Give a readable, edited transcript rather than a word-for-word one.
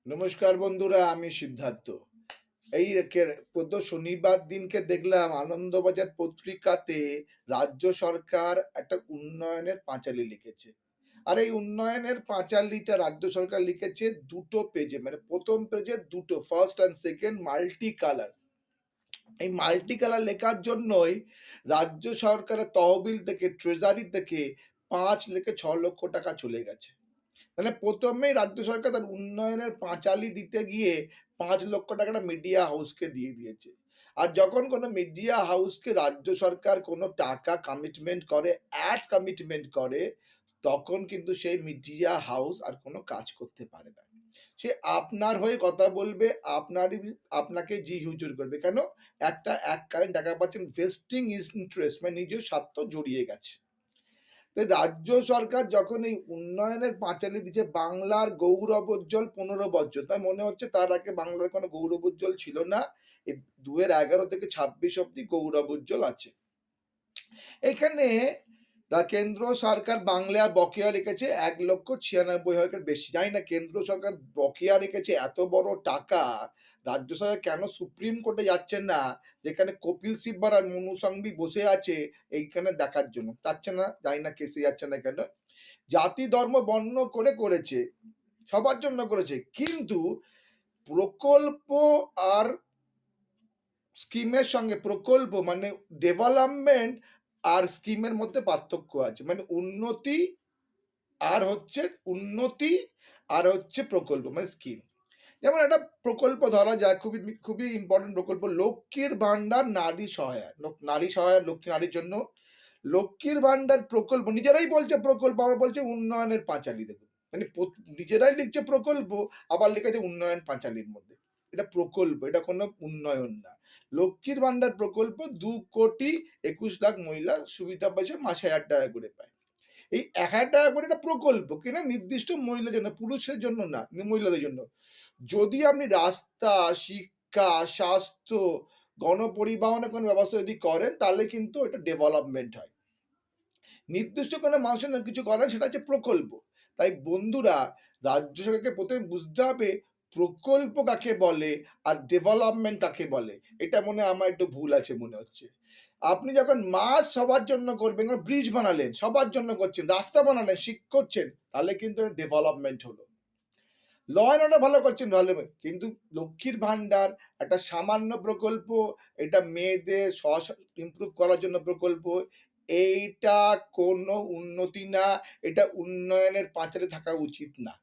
নমস্কার বন্ধুরা, আমি সিদ্ধার্থ। গত শনিবার দিনকে দেখলাম আনন্দবাজার পত্রিকাতে রাজ্য সরকার একটা উন্নয়নের পাঁচালী লিখেছে। আর এই উন্নয়নের পাঁচালীটা রাজ্য সরকার লিখেছে দুটো পেজে, মানে প্রথম পেজে দুটো, first and second multi colour. এই মাল্টি কালার লেখার জন্যই রাজ্য সরকারের তহবিল থেকে, ট্রেজারি থেকে 5 থেকে 6 লক্ষ টাকা চলে গেছে। মানে প্রথমেই রাজ্য সরকার তার উন্নয়নের পাঁচালী দিতে গিয়ে 5 লক্ষ টাকাটা মিডিয়া হাউসকে দিয়ে দিয়েছে। আর যখন কোনো মিডিয়া হাউসকে রাজ্য সরকার কোনো টাকা কমিটমেন্ট করে, অ্যাড কমিটমেন্ট করে, তখন কিন্তু সেই মিডিয়া হাউস আর কোনো কাজ করতে পারে না। সে আপনার হয়ে কথা বলবে, আপনারই আপনাকে জি হুজুর করবে। কেন? একটা এককালীন টাকা পাচ্ছেন, ভেস্টিং ইন্টারেস্ট, মানে নিজের স্বার্থ জড়িয়ে গেছে। রাজ্য সরকার যখন এই উন্নয়নের পাঁচালী দিচ্ছে, বাংলার গৌরবোজ্জ্বল 15 বছর, তাই মনে হচ্ছে তার আগে বাংলার কোনো গৌরবোজ্জ্বল ছিল না। এই 2011 থেকে 26 অব্দি গৌরবোজ্জ্বল আছে। এখানে কেন্দ্র সরকার বাংলা বকেয়া রেখেছে 1,96,000 বেশি। জানি না কেন্দ্র সরকার বকেয়া রেখেছে এত বড় টাকা, রাজ্য সরকার কেন সুপ্রিম কোর্টে যাচ্ছেন না, যেখানে কপিল সিব্বল আর মনু সংঘভি বসে আছে এইখানে দেখার জন্য? যাচ্ছে না, জানি না কেসে যাচ্ছে না কেন। জাতি ধর্ম বর্ণ করে করেছে, সবার জন্য করেছে, কিন্তু প্রকল্প আর স্কিমের সঙ্গে, প্রকল্প মানে ডেভেলপমেন্ট আর স্কিমের মধ্যে পার্থক্য আছে। মানে উন্নতি আর হচ্ছে প্রকল্প, মানে স্কিম। যেমন একটা প্রকল্প ধরা যায়, খুবই খুবই ইম্পর্টেন্ট প্রকল্প, লক্ষ্মীর ভান্ডার নারী সহায়ক, নারী সহায়ক, লক্ষ্মী নারীর জন্য লক্ষ্মীর ভান্ডার প্রকল্প। নিজেরাই বলছে প্রকল্প, আবার বলছে উন্নয়নের পাঁচালী। দেখুন, মানে নিজেরাই লিখছে প্রকল্প, আবার লিখেছে উন্নয়ন পাঁচালীর মধ্যে। এটা প্রকল্প, এটা কোনো উন্নয়ন না। লক্ষ্মীর ভান্ডার প্রকল্প 2,21,00,000 মহিলা সুবিধা পাচ্ছে, মাসে 1,000 টাকা করে পায়। এই 1,000 টাকা করে একটা প্রকল্প কিনা নির্দিষ্ট মহিলার জন্য, পুরুষের জন্য না, মহিলাদের জন্য। যদি আপনি রাস্তা, শিক্ষা, স্বাস্থ্য, গণপরিবহনের কোনো ব্যবস্থা যদি করেন, তাহলে কিন্তু এটা ডেভেলপমেন্ট হয়। নির্দিষ্ট কোনো মানুষের না কিছু করেন, সেটা হচ্ছে প্রকল্প। তাই বন্ধুরা, রাজ্য সরকারকে প্রথমে বুঝতে হবে প্রকল্প কাকে বলে আর ডেভেলপমেন্ট কাকে বলে। এটা মনে হয় আমার একটু ভুল আছে মনে হচ্ছে। আপনি যখন মাস সবার জন্য করবেন, ব্রিজ বানালেন, সবার জন্য করছেন, রাস্তা বানালেন, করছেন, তাহলে কিন্তু ডেভেলপমেন্ট হলো। ল অ্যান্ড অর্ডার ভালো করছেন, ভালো, কিন্তু লক্ষ্মীর ভান্ডার একটা সামান্য প্রকল্প, এটা মেয়েদের ইমপ্রুভ করার জন্য প্রকল্প, এইটা কোনো উন্নতি না, এটা উন্নয়নের পাঁচালী থাকা উচিত না।